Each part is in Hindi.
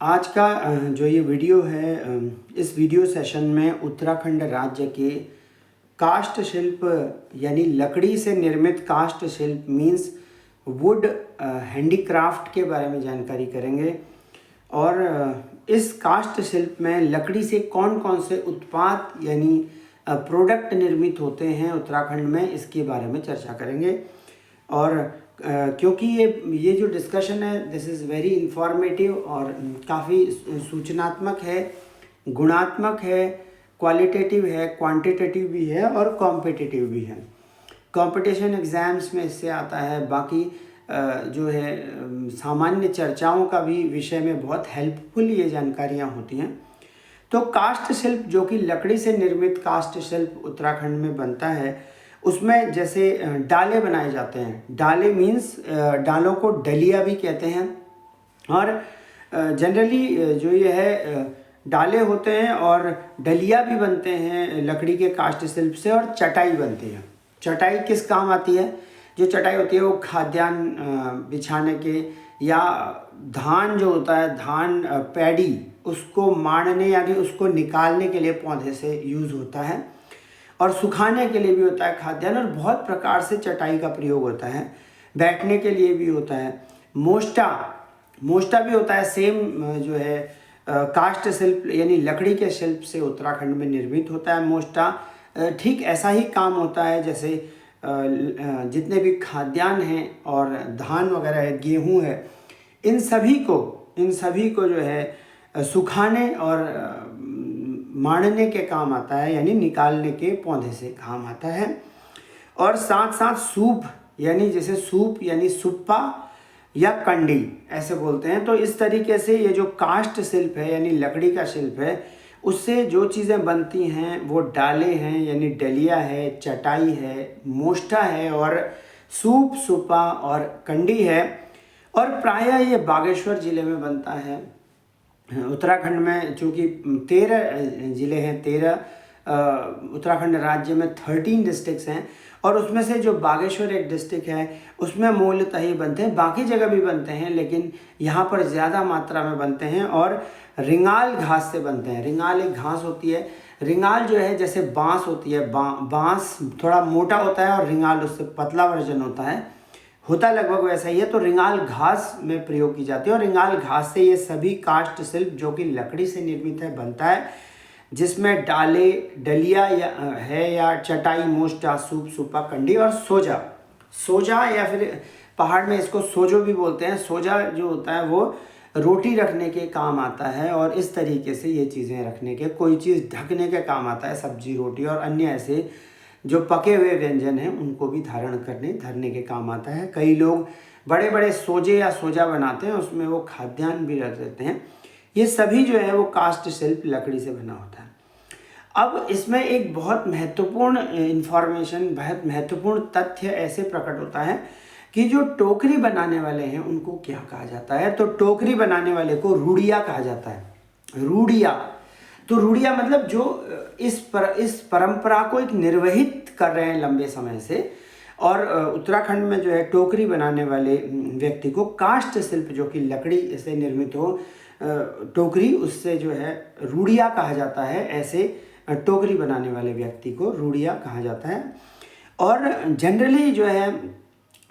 आज का जो ये वीडियो है, इस वीडियो सेशन में उत्तराखंड राज्य के काष्ठ शिल्प यानी लकड़ी से निर्मित काष्ठ शिल्प मीन्स वुड हैंडीक्राफ्ट के बारे में जानकारी करेंगे। और इस काष्ठ शिल्प में लकड़ी से कौन कौन से उत्पाद यानी प्रोडक्ट निर्मित होते हैं उत्तराखंड में, इसके बारे में चर्चा करेंगे। और क्योंकि ये जो डिस्कशन है दिस इज़ वेरी इंफॉर्मेटिव और काफ़ी सूचनात्मक है, गुणात्मक है, क्वालिटेटिव है, क्वांटिटेटिव भी है और कॉम्पिटिटिव भी है। कंपटीशन एग्ज़ाम्स में इससे आता है, बाकी जो है सामान्य चर्चाओं का भी विषय में बहुत हेल्पफुल ये जानकारियाँ होती हैं। तो काष्ठ शिल्प जो कि लकड़ी से निर्मित काष्ठ शिल्प उत्तराखंड में बनता है, उसमें जैसे डाले बनाए जाते हैं। डाले मीन्स डालों को डलिया भी कहते हैं। और जनरली जो ये है डाले होते हैं और डलिया भी बनते हैं लकड़ी के काष्ठ शिल्प से, और चटाई बनती है। चटाई किस काम आती है? जो चटाई होती है वो खाद्यान्न बिछाने के, या धान जो होता है, धान पैडी, उसको मारने यानी उसको निकालने के लिए पौधे से यूज़ होता है, और सुखाने के लिए भी होता है खाद्यान्न। और बहुत प्रकार से चटाई का प्रयोग होता है, बैठने के लिए भी होता है। मोष्टा भी होता है, सेम जो है काष्ठ शिल्प यानी लकड़ी के शिल्प से उत्तराखंड में निर्मित होता है मोष्टा। ठीक ऐसा ही काम होता है जैसे जितने भी खाद्यान्न हैं और धान वगैरह है, गेहूँ है, इन सभी को जो है सुखाने और मारने के काम आता है, यानी निकालने के पौधे से काम आता है। और साथ साथ सूप यानी जैसे सूप यानी सुप्पा या कंडी ऐसे बोलते हैं। तो इस तरीके से ये जो काष्ठ शिल्प है यानी लकड़ी का शिल्प है, उससे जो चीज़ें बनती हैं वो डाले हैं यानी डलिया है, चटाई है, मोष्टा है, और सूप, सुपा और कंडी है। और प्रायः ये बागेश्वर ज़िले में बनता है। उत्तराखंड में चूँकि 13 ज़िले हैं, 13 उत्तराखंड राज्य में 13 डिस्ट्रिक्ट्स हैं, और उसमें से जो बागेश्वर एक डिस्ट्रिक्ट है उसमें मूलतः ही बनते हैं। बाकी जगह भी बनते हैं लेकिन यहाँ पर ज़्यादा मात्रा में बनते हैं, और रिंगाल घास से बनते हैं। रिंगाल एक घास होती है। रिंगाल जो है जैसे बाँस होती है, बाँस थोड़ा मोटा होता है और रिंगाल उससे पतला वर्जन होता लगभग वैसा ही है। तो रिंगाल घास में प्रयोग की जाती है, और रिंगाल घास से ये सभी काष्ठ शिल्प जो कि लकड़ी से निर्मित है बनता है, जिसमें डाले, डलिया या चटाई, मोष्टा, सूप, सुपा, कंडी और सोजा या फिर पहाड़ में इसको सोजो भी बोलते हैं। सोजा जो होता है वो रोटी रखने के काम आता है, और इस तरीके से ये चीज़ें रखने के, कोई चीज़ ढकने के काम आता है, सब्जी, रोटी और अन्य ऐसे जो पके हुए व्यंजन हैं उनको भी धरने के काम आता है। कई लोग बड़े बड़े सोजे या सोजा बनाते हैं, उसमें वो खाद्यान्न भी रख देते हैं। ये सभी जो है वो काष्ठ शिल्प लकड़ी से बना होता है। अब इसमें एक बहुत महत्वपूर्ण इन्फॉर्मेशन, बहुत महत्वपूर्ण तथ्य ऐसे प्रकट होता है कि जो टोकरी बनाने वाले हैं उनको क्या कहा जाता है? तो टोकरी बनाने वाले को रूढ़िया कहा जाता है। रूढ़िया, तो रूढ़िया मतलब जो इस परंपरा को एक निर्वहित कर रहे हैं लंबे समय से। और उत्तराखंड में जो है टोकरी बनाने वाले व्यक्ति को काष्ठ शिल्प जो कि लकड़ी से निर्मित हो, टोकरी, उससे जो है रूढ़िया कहा जाता है। ऐसे टोकरी बनाने वाले व्यक्ति को रूढ़िया कहा जाता है। और जनरली जो है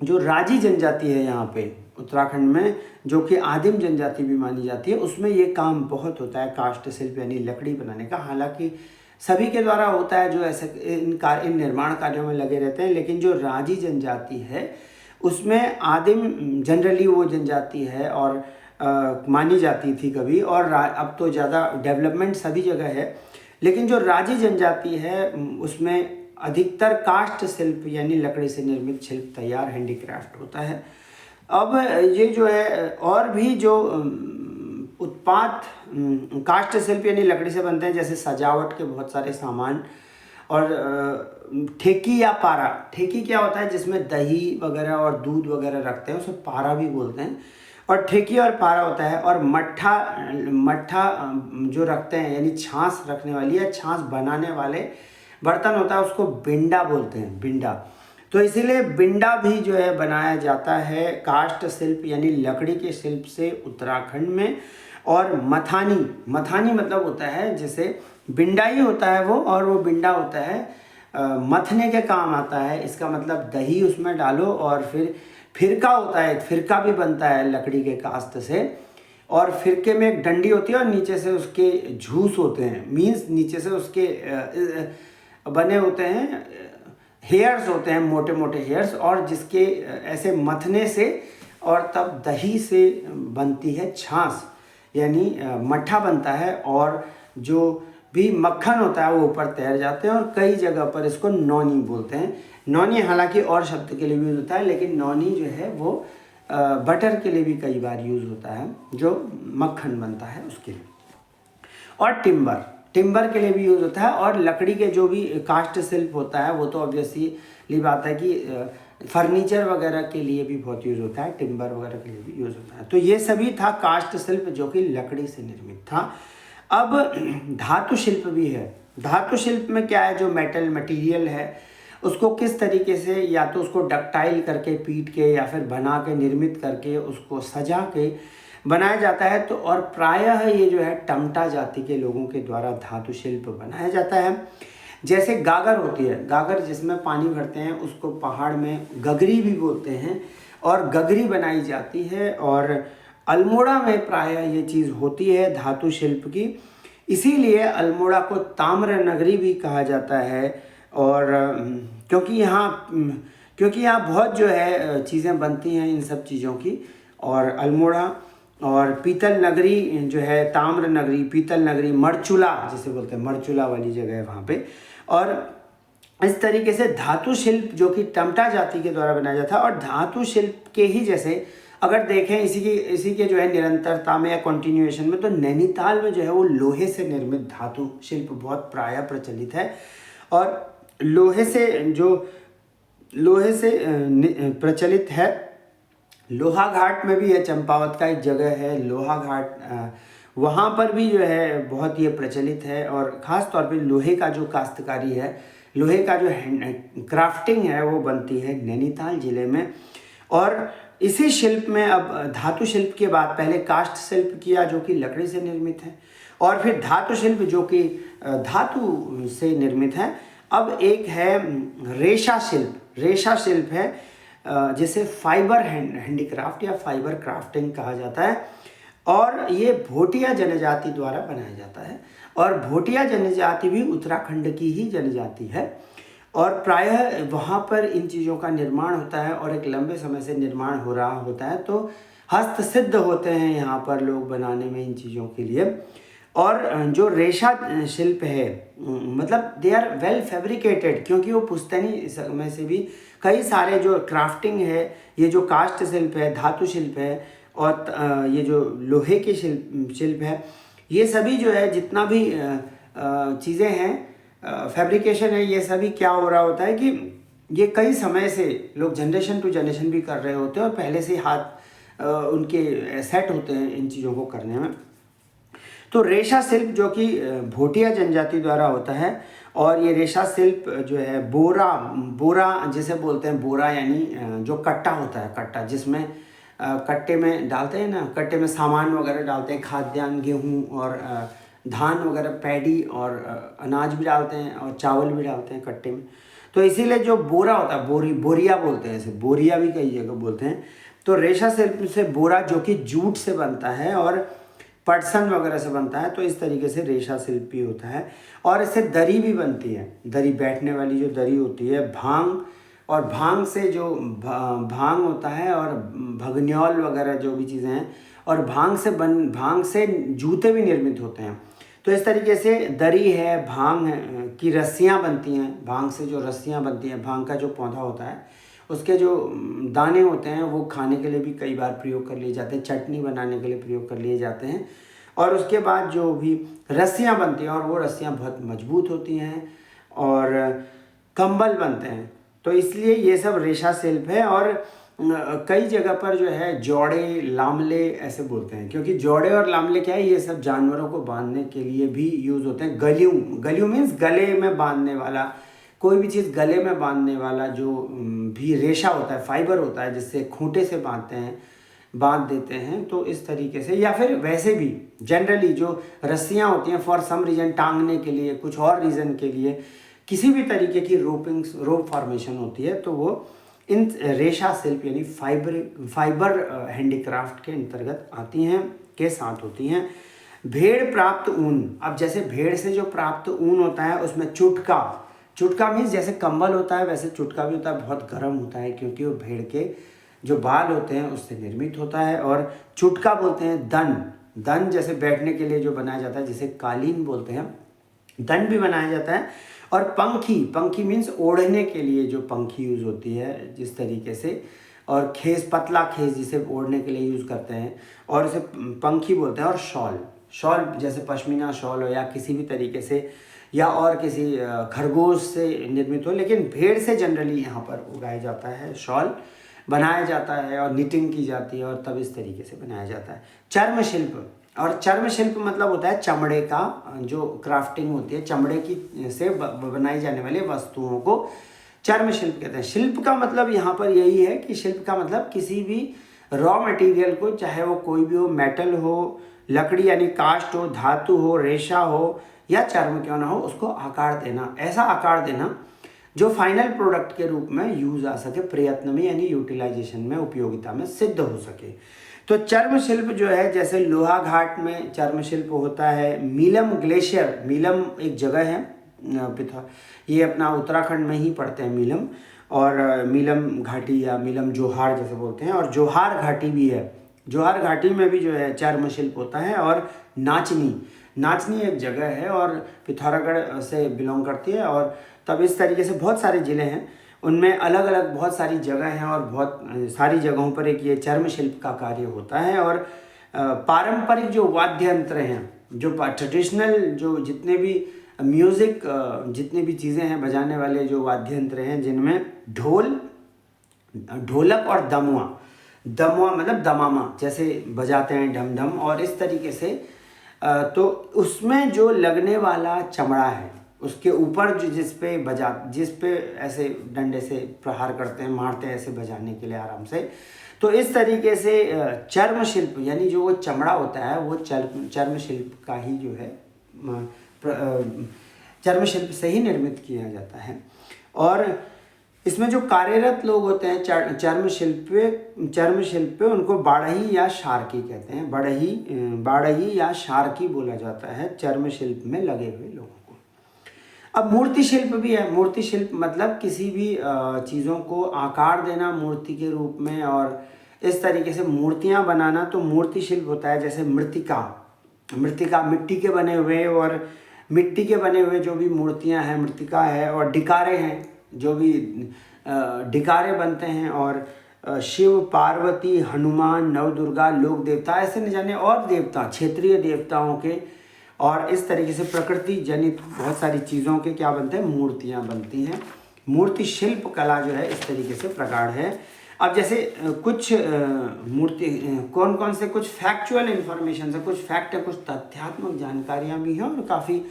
जो राजी जनजाति है यहाँ पे उत्तराखंड में, जो कि आदिम जनजाति भी मानी जाती है, उसमें ये काम बहुत होता है काष्ठ शिल्प यानी लकड़ी बनाने का। हालांकि सभी के द्वारा होता है जो ऐसे इन निर्माण कार्यों में लगे रहते हैं, लेकिन जो राजी जनजाति है उसमें आदिम जनरली वो जनजाति है और मानी जाती थी कभी, और अब तो ज़्यादा डेवलपमेंट सभी जगह है, लेकिन जो राजी जनजाति है उसमें अधिकतर काष्ठ शिल्प यानी लकड़ी से निर्मित शिल्प तैयार हैंडीक्राफ्ट होता है। अब ये जो है और भी जो उत्पाद काष्ठ शिल्प यानी लकड़ी से बनते हैं, जैसे सजावट के बहुत सारे सामान, और ठेकी या पारा। ठेकी क्या होता है? जिसमें दही वगैरह और दूध वगैरह रखते हैं, उसे पारा भी बोलते हैं। और ठेकी और पारा होता है। और मट्ठा जो रखते हैं यानी छाछ रखने वाली या छाछ बनाने वाले बर्तन होता है, उसको बिंडा बोलते हैं, बिंडा। तो इसीलिए बिंडा भी जो है बनाया जाता है काष्ठ शिल्प यानी लकड़ी के शिल्प से उत्तराखंड में। और मथानी, मथानी मतलब होता है जैसे बिंडाई होता है वो, और वो बिंडा होता है मथने के काम आता है। इसका मतलब दही उसमें डालो और फिर फिरका होता है, फिरका भी बनता है लकड़ी के कास्त से, और फिरके में एक डंडी होती है और नीचे से उसके झूस होते हैं, मीन्स नीचे से उसके बने होते हैं, हेयर्स होते हैं, मोटे मोटे हेयर्स, और जिसके ऐसे मथने से और तब दही से बनती है छाछ, यानी मट्ठा बनता है, और जो भी मक्खन होता है वो ऊपर तैर जाते हैं। और कई जगह पर इसको नौनी बोलते हैं। नौनी हालांकि और शब्द के लिए भी यूज़ होता है, लेकिन नौनी जो है वो बटर के लिए भी कई बार यूज़ होता है, जो मक्खन बनता है उसके लिए। और टिम्बर, टिम्बर के लिए भी यूज़ होता है। और लकड़ी के जो भी कास्ट शिल्प होता है वो तो ऑब्वियसली बात है कि फर्नीचर वगैरह के लिए भी बहुत यूज़ होता है, टिम्बर वगैरह के लिए भी यूज़ होता है। तो ये सभी था कास्ट शिल्प जो कि लकड़ी से निर्मित था। अब धातु शिल्प भी है। धातु शिल्प में क्या है, जो मेटल मटेरियल है उसको किस तरीके से, या तो उसको डक्टाइल करके पीट के या फिर बना के निर्मित करके उसको सजा के बनाया जाता है। तो और प्रायः ये जो है टमटा जाति के लोगों के द्वारा धातु शिल्प बनाया जाता है। जैसे गागर होती है, गागर जिसमें पानी भरते हैं उसको पहाड़ में गगरी भी बोलते हैं, और गगरी बनाई जाती है। और अल्मोड़ा में प्रायः ये चीज़ होती है धातु शिल्प की, इसीलिए अल्मोड़ा को ताम्र नगरी भी कहा जाता है। और क्योंकि यहाँ बहुत जो है चीज़ें बनती हैं इन सब चीज़ों की। और अल्मोड़ा और पीतल नगरी जो है, ताम्र नगरी, पीतल नगरी, मरचूला जिसे बोलते हैं, मरचूला वाली जगह है वहाँ पे। और इस तरीके से धातु शिल्प जो कि टमटा जाति के द्वारा बनाया जाता है। और धातु शिल्प के ही जैसे अगर देखें इसी के जो है निरंतरता में या कंटिन्यूएशन में, तो नैनीताल में जो है वो लोहे से निर्मित धातु शिल्प बहुत प्रायः प्रचलित है। और लोहे से प्रचलित है। लोहा घाट में भी है, चंपावत का एक जगह है लोहा घाट, वहाँ पर भी जो है बहुत ये प्रचलित है। और ख़ास तौर पे लोहे का जो काश्तकारी है, लोहे का जो क्राफ्टिंग है वो बनती है नैनीताल ज़िले में। और इसी शिल्प में अब धातु शिल्प के बाद पहले काष्ठ शिल्प किया जो कि लकड़ी से निर्मित है, और फिर धातु शिल्प जो कि धातु से निर्मित है। अब एक है रेशा शिल्प। रेशा शिल्प है जिसे फाइबर हैंडीक्राफ्ट या फाइबर क्राफ्टिंग कहा जाता है, और ये भोटिया जनजाति द्वारा बनाया जाता है। और भोटिया जनजाति भी उत्तराखंड की ही जनजाति है, और प्रायः वहाँ पर इन चीज़ों का निर्माण होता है और एक लंबे समय से निर्माण हो रहा होता है। तो हस्तसिद्ध होते हैं यहाँ पर लोग बनाने में इन चीज़ों के लिए। और जो रेशा शिल्प है मतलब दे आर वेल फैब्रिकेटेड, क्योंकि वो पुश्तैनी समय से भी कई सारे जो क्राफ्टिंग है, ये जो काष्ठ शिल्प है, धातु शिल्प है, और ये जो लोहे के शिल्प है, ये सभी जो है जितना भी चीज़ें हैं फैब्रिकेशन है, ये सभी क्या हो रहा होता है कि ये कई समय से लोग जनरेशन टू जनरेशन भी कर रहे होते हैं, और पहले से हाथ उनके सेट होते हैं इन चीज़ों को करने में। तो रेशा शिल्प जो कि भोटिया जनजाति द्वारा होता है, और ये रेशा शिल्प जो है बोरा जिसे बोलते हैं, बोरा यानी जो कट्टा होता है, कट्टा जिसमें कट्टे में डालते हैं ना, कट्टे में सामान वगैरह डालते हैं, खाद्यान्न, गेहूँ और धान वगैरह, पैडी और अनाज भी डालते हैं, और चावल भी डालते हैं कट्टे में। तो इसीलिए जो बोरा होता है, बोरिया बोलते हैं इसे, बोरिया भी कई जगह बोलते हैं। तो रेशा शिल्प से बोरा जो कि जूट से बनता है और पटसन वगैरह से बनता है, तो इस तरीके से रेशा शिल्प भी होता है। और इससे दरी भी बनती है, दरी, बैठने वाली जो दरी होती है, भांग से जो भांग होता है, और भगन्यौल वगैरह जो भी चीज़ें हैं, और भांग से जूते भी निर्मित होते हैं। तो इस तरीके से दरी है, भांग की रस्सियाँ बनती हैं, भांग से जो रस्सियाँ बनती हैं, भांग का जो पौधा होता है उसके जो दाने होते हैं वो खाने के लिए भी कई बार प्रयोग कर लिए जाते हैं, चटनी बनाने के लिए प्रयोग कर लिए जाते हैं। और उसके बाद जो भी रस्सियाँ बनती हैं, और वो रस्सियाँ बहुत मजबूत होती हैं, और कंबल बनते हैं। तो इसलिए ये सब रेशा शिल्प है। और कई जगह पर जो है जोड़े, लामले ऐसे बोलते हैं, क्योंकि जोड़े और लामले क्या है, ये सब जानवरों को बांधने के लिए भी यूज़ होते हैं। गलियों मीन्स गले में बांधने वाला, कोई भी चीज़ गले में बांधने वाला जो भी रेशा होता है, फाइबर होता है, जिससे खूंटे से बांधते हैं, बांध देते हैं, तो इस तरीके से, या फिर वैसे भी जनरली जो रस्सियाँ होती हैं फॉर सम रीज़न टांगने के लिए, कुछ और रीज़न के लिए, किसी भी तरीके की रोप फॉर्मेशन होती है, तो वो इन रेशा शिल्प यानी फाइबर हैंडीक्राफ्ट के अंतर्गत आती हैं, के साथ होती हैं। भेड़ प्राप्त ऊन, अब जैसे भेड़ से जो प्राप्त ऊन होता है उसमें चुटका मीन्स जैसे कंबल होता है वैसे चुटका भी होता है, बहुत गर्म होता है क्योंकि वो भेड़ के जो बाल होते हैं उससे निर्मित होता है। और चुटका बोलते हैं दन जैसे बैठने के लिए जो बनाया जाता है, जिसे कालीन बोलते हैं, दन भी बनाया जाता है। और पंखी मीन्स ओढ़ने के लिए जो पंखी यूज़ होती है जिस तरीके से, और खेस, पतला खेस जिसे ओढ़ने के लिए यूज़ करते हैं, और इसे पंखी बोलते हैं। और शॉल जैसे पश्मीना शॉल हो या किसी भी तरीके से, या और किसी खरगोश से निर्मित हो, लेकिन भेड़ से जनरली यहाँ पर उगाया जाता है, शॉल बनाया जाता है और निटिंग की जाती है, और तब इस तरीके से बनाया जाता है। चर्म शिल्प, और चर्म शिल्प मतलब होता है चमड़े का जो क्राफ्टिंग होती है, चमड़े की से बनाई जाने वाली वस्तुओं को चर्म शिल्प कहते हैं। शिल्प का मतलब यहाँ पर यही है कि शिल्प का मतलब किसी भी रॉ मटेरियल को, चाहे वो कोई भी हो, मेटल हो, लकड़ी यानी काष्ठ हो, धातु हो, रेशा हो या चर्म क्यों ना हो, उसको आकार देना, ऐसा आकार देना जो फाइनल प्रोडक्ट के रूप में यूज आ सके, प्रयत्न में यानी यूटिलाइजेशन में, उपयोगिता में सिद्ध हो सके। तो चर्म शिल्प जो है, जैसे लोहा घाट में चर्म शिल्प होता है। मीलम ग्लेशियर, मीलम एक जगह है, ये अपना उत्तराखंड में ही पड़ते हैं मीलम, और मीलम घाटी या मीलम जोहार जैसे बोलते हैं, और जोहार घाटी भी है। जोहार घाटी में भी जो है चर्म शिल्प होता है। और नाचनी एक जगह है और पिथौरागढ़ से बिलोंग करती है, और तब इस तरीके से बहुत सारे ज़िले हैं, उनमें अलग अलग बहुत सारी जगह हैं, और बहुत सारी जगहों पर एक ये चर्म शिल्प का कार्य होता है। और पारंपरिक जो वाद्य यंत्र हैं, जो ट्रेडिशनल जो जितने भी म्यूज़िक, जितने भी चीज़ें हैं बजाने वाले जो वाद्य यंत्र हैं, जिनमें ढोलक और दमुआ मतलब दमामा जैसे बजाते हैं, ढम ढम, और इस तरीके से, तो उसमें जो लगने वाला चमड़ा है उसके ऊपर जो जिस पे ऐसे डंडे से प्रहार करते हैं, मारते हैं ऐसे बजाने के लिए आराम से। तो इस तरीके से चर्म शिल्प यानी जो वो चमड़ा होता है वो चर्म शिल्प का ही जो है, चर्म शिल्प से ही निर्मित किया जाता है। और इसमें जो कार्यरत लोग होते हैं चर्म शिल्प पे उनको बाड़ही या शार्की कहते हैं। बाड़ही या शार्की बोला जाता है चर्म शिल्प में लगे हुए लोगों को। अब मूर्ति शिल्प भी है। मूर्ति शिल्प मतलब किसी भी चीज़ों को आकार देना मूर्ति के रूप में, और इस तरीके से मूर्तियाँ बनाना, तो मूर्ति शिल्प होता है। जैसे मृतिका मिट्टी के बने हुए, और मिट्टी के बने हुए जो भी मूर्तियाँ हैं मृतिका है, और डिकारे हैं जो भी डिकारे बनते हैं, और शिव, पार्वती, हनुमान, नवदुर्गा, लोक देवता, ऐसे न जाने और देवता, क्षेत्रीय देवताओं के, और इस तरीके से प्रकृति जनित बहुत सारी चीज़ों के क्या बनते हैं, मूर्तियाँ बनती हैं। मूर्ति शिल्प कला जो है इस तरीके से प्रगाढ़ है। अब जैसे कुछ मूर्ति कौन कौन से कुछ फैक्चुअल इन्फॉर्मेशन है, कुछ फैक्ट है, कुछ तथ्यात्मक जानकारियाँ भी हैं, और काफ़ी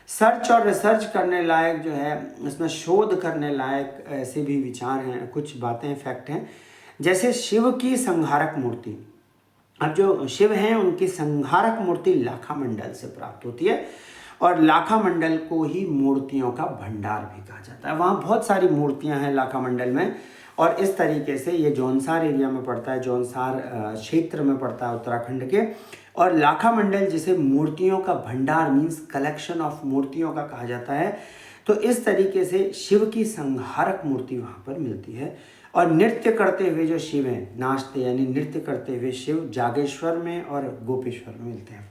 सर्च और रिसर्च करने लायक जो है, इसमें शोध करने लायक ऐसे भी विचार हैं, कुछ बातें फैक्ट हैं। जैसे शिव की संहारक मूर्ति, अब जो शिव हैं उनकी संहारक मूर्ति लाखा मंडल से प्राप्त होती है, और लाखा मंडल को ही मूर्तियों का भंडार भी कहा जाता है। वहाँ बहुत सारी मूर्तियाँ हैं लाखा मंडल में, और इस तरीके से ये जौनसार एरिया में पड़ता है, जौनसार क्षेत्र में पड़ता है उत्तराखंड के। और लाखा मंडल जिसे मूर्तियों का भंडार मीन्स कलेक्शन ऑफ मूर्तियों का कहा जाता है। तो इस तरीके से शिव की संहारक मूर्ति वहाँ पर मिलती है। और नृत्य करते हुए जो शिव हैं, नाचते यानी नृत्य करते हुए शिव जागेश्वर में और गोपेश्वर में मिलते हैं।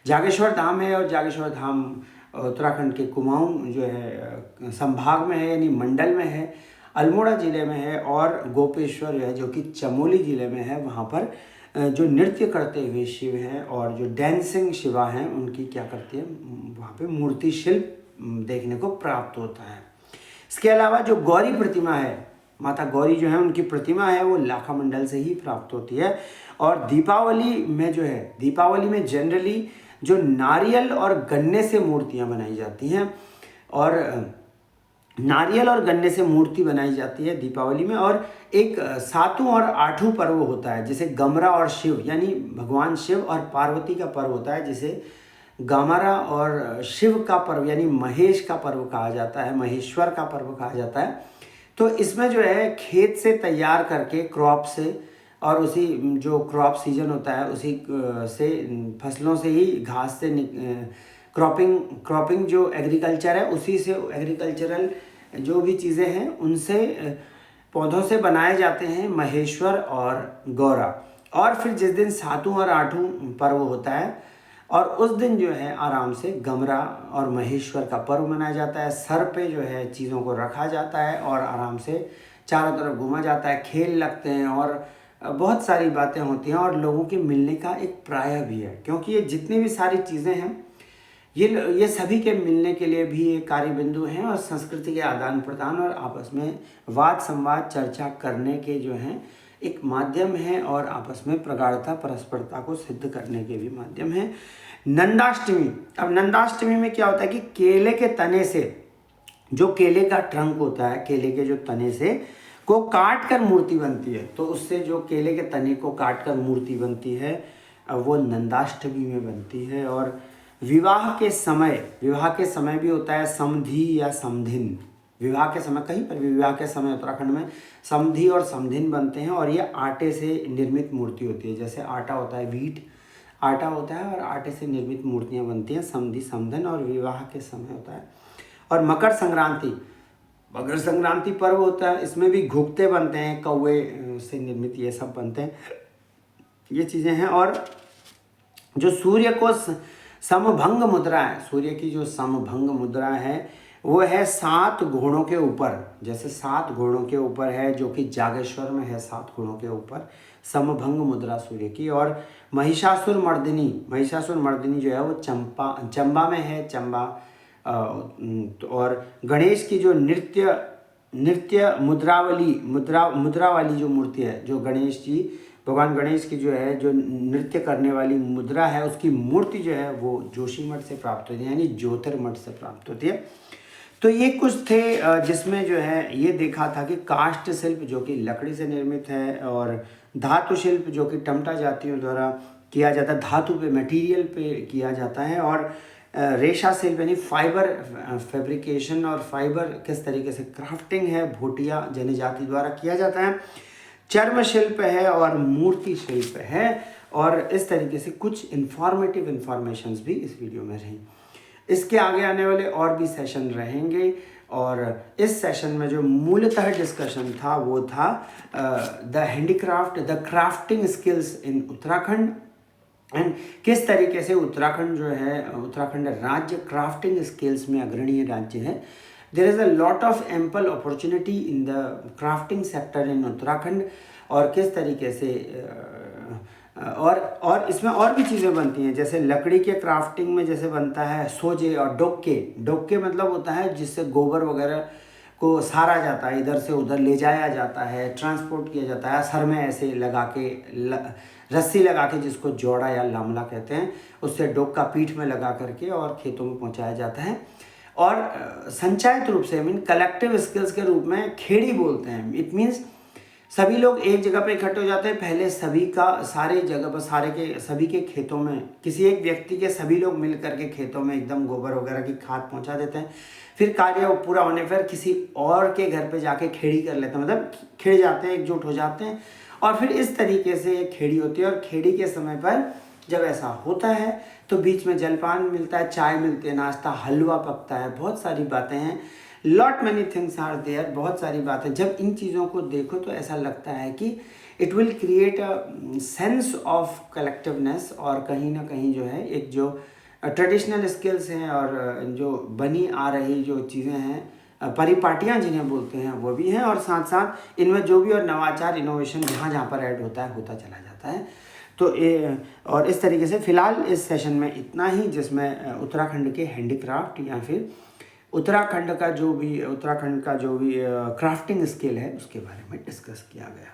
जागेश्वर धाम है, और जागेश्वर धाम उत्तराखंड के कुमाऊं जो है संभाग में है, यानी मंडल में है, अल्मोड़ा ज़िले में है। और गोपेश्वर है जो कि चमोली ज़िले में है, वहाँ पर जो नृत्य करते हुए शिव हैं और जो डांसिंग शिवा हैं उनकी क्या करती है, वहाँ पे मूर्ति शिल्प देखने को प्राप्त होता है। इसके अलावा जो गौरी प्रतिमा है, माता गौरी जो है उनकी प्रतिमा है, वो लाखा मंडल से ही प्राप्त होती है। और दीपावली में जो है, दीपावली में जनरली जो नारियल और गन्ने से मूर्तियाँ बनाई जाती हैं, और नारियल और गन्ने से मूर्ति बनाई जाती है दीपावली में। और एक सातों और आठों पर्व होता है जिसे गमरा और शिव यानी भगवान शिव और पार्वती का पर्व होता है, जिसे गमरा और शिव का पर्व यानी महेश का पर्व कहा जाता है, महेश्वर का पर्व कहा जाता है। तो इसमें जो है खेत से तैयार करके क्रॉप से, और उसी जो क्रॉप सीजन होता है उसी से फसलों से ही घास से क्रॉपिंग जो एग्रीकल्चर है उसी से एग्रीकल्चरल जो भी चीज़ें हैं उनसे पौधों से बनाए जाते हैं महेश्वर और गौरा। और फिर जिस दिन सातों और आठों पर्व होता है और उस दिन जो है आराम से गमरा और महेश्वर का पर्व मनाया जाता है। सर पे जो है चीज़ों को रखा जाता है और आराम से चारों तरफ घूमा जाता है, खेल लगते हैं और बहुत सारी बातें होती हैं और लोगों के मिलने का एक प्राय भी है, क्योंकि ये जितनी भी सारी चीज़ें हैं ये सभी के मिलने के लिए भी एक कार्य बिंदु हैं और संस्कृति के आदान प्रदान और आपस में वाद संवाद चर्चा करने के जो हैं एक माध्यम है और आपस में प्रगाढ़ता परस्परता को सिद्ध करने के भी माध्यम है। नंदाष्टमी, अब नंदाष्टमी में क्या होता है कि केले के तने से, जो केले का ट्रंक होता है, केले के जो तने से को काट कर मूर्ति बनती है, तो उससे जो केले के तने को काट कर मूर्ति बनती है वो नंदाष्टमी में बनती है। और विवाह के समय भी होता है समधी या समधिन। विवाह के समय, कहीं पर भी विवाह के समय उत्तराखंड में समधी और समधिन बनते हैं और ये आटे से निर्मित मूर्ति होती है। जैसे आटा होता है, व्हीट आटा होता है और आटे से निर्मित मूर्तियाँ बनती हैं, समधी समधिन, और विवाह के समय होता है। और मकर संक्रांति पर्व होता है, इसमें भी घुघते बनते हैं, कौवे से निर्मित ये सब बनते हैं, ये चीज़ें हैं। और जो सूर्य को समभंग मुद्रा है, सूर्य की जो समभंग मुद्रा है वो है 7 घोड़ों के ऊपर। जैसे 7 घोड़ों के ऊपर है, जो कि जागेश्वर में है, 7 घोड़ों के ऊपर समभंग मुद्रा सूर्य की। और महिषासुर मर्दिनी जो है वो चंबा में है, चंबा। और गणेश की जो नृत्य मुद्रा वाली जो मूर्ति है, जो गणेश जी, भगवान गणेश की जो है जो नृत्य करने वाली मुद्रा है, उसकी मूर्ति जो है वो जोशीमठ से प्राप्त होती है, यानी ज्योतिर्मठ से प्राप्त होती है। तो ये कुछ थे जिसमें जो है ये देखा था कि काष्ठ शिल्प जो कि लकड़ी से निर्मित है, और धातु शिल्प जो कि टमटा जातियों द्वारा किया जाता है, धातु पे, मटेरियल पे किया जाता है। और रेशा शिल्प यानी फाइबर फैब्रिकेशन और फाइबर किस तरीके से क्राफ्टिंग है, भोटिया जनजाति द्वारा किया जाता है। चर्म शिल्प है और मूर्ति शिल्प है। और इस तरीके से कुछ इंफॉर्मेटिव इंफॉर्मेशंस भी इस वीडियो में रही। इसके आगे आने वाले और भी सेशन रहेंगे, और इस सेशन में जो मूलतः डिस्कशन था वो था the crafting skills in Uttarakhand, and किस तरीके से उत्तराखंड जो है, उत्तराखंड राज्य क्राफ्टिंग स्किल्स में अग्रणी राज्य है। There is a lot of ample opportunity in the crafting sector in Uttarakhand, और किस तरीके से और इसमें और भी चीज़ें बनती हैं। जैसे लकड़ी के क्राफ्टिंग में जैसे बनता है सोजे और डोके मतलब होता है जिससे गोबर वगैरह को सारा जाता है, इधर से उधर ले जाया जाता है, ट्रांसपोर्ट किया जाता है, सर में ऐसे लगा के रस्सी लगा के, जिसको जोड़ा या लामला कहते हैं, उससे डोका पीठ में लगा करके और खेतों में पहुंचाया जाता है। और संचायित रूप से, मीन कलेक्टिव स्किल्स के रूप में खेड़ी बोलते हैं। इट मीन्स सभी लोग एक जगह पे इकट्ठे हो जाते हैं, पहले सभी का सारे जगह पर सभी के खेतों में, किसी एक व्यक्ति के सभी लोग मिल करके खेतों में एकदम गोबर वगैरह की खाद पहुंचा देते हैं। फिर कार्य पूरा होने पर किसी और के घर पे जाके खेड़ी कर लेते हैं, मतलब खेड़ जाते हैं, एकजुट हो जाते हैं, और फिर इस तरीके से खेड़ी होती है। और खेड़ी के समय पर जब ऐसा होता है तो बीच में जलपान मिलता है, चाय मिलती है, नाश्ता, हलवा पकता है, बहुत सारी बातें हैं, lot many things are there, बहुत सारी बातें। जब इन चीज़ों को देखो तो ऐसा लगता है कि it will create a sense of collectiveness, और कहीं ना कहीं जो है एक जो ट्रेडिशनल स्किल्स हैं और जो बनी आ रही जो चीज़ें हैं, परिपाटियाँ जिन्हें बोलते हैं, वो भी हैं, और साथ साथ इनमें जो भी और नवाचार, इनोवेशन जहाँ पर ऐड होता है, होता चला जाता है। तो और इस तरीके से फ़िलहाल इस सेशन में इतना ही, जिसमें उत्तराखंड के हैंडीक्राफ्ट या फिर उत्तराखंड का जो भी क्राफ्टिंग स्किल है उसके बारे में डिस्कस किया गया।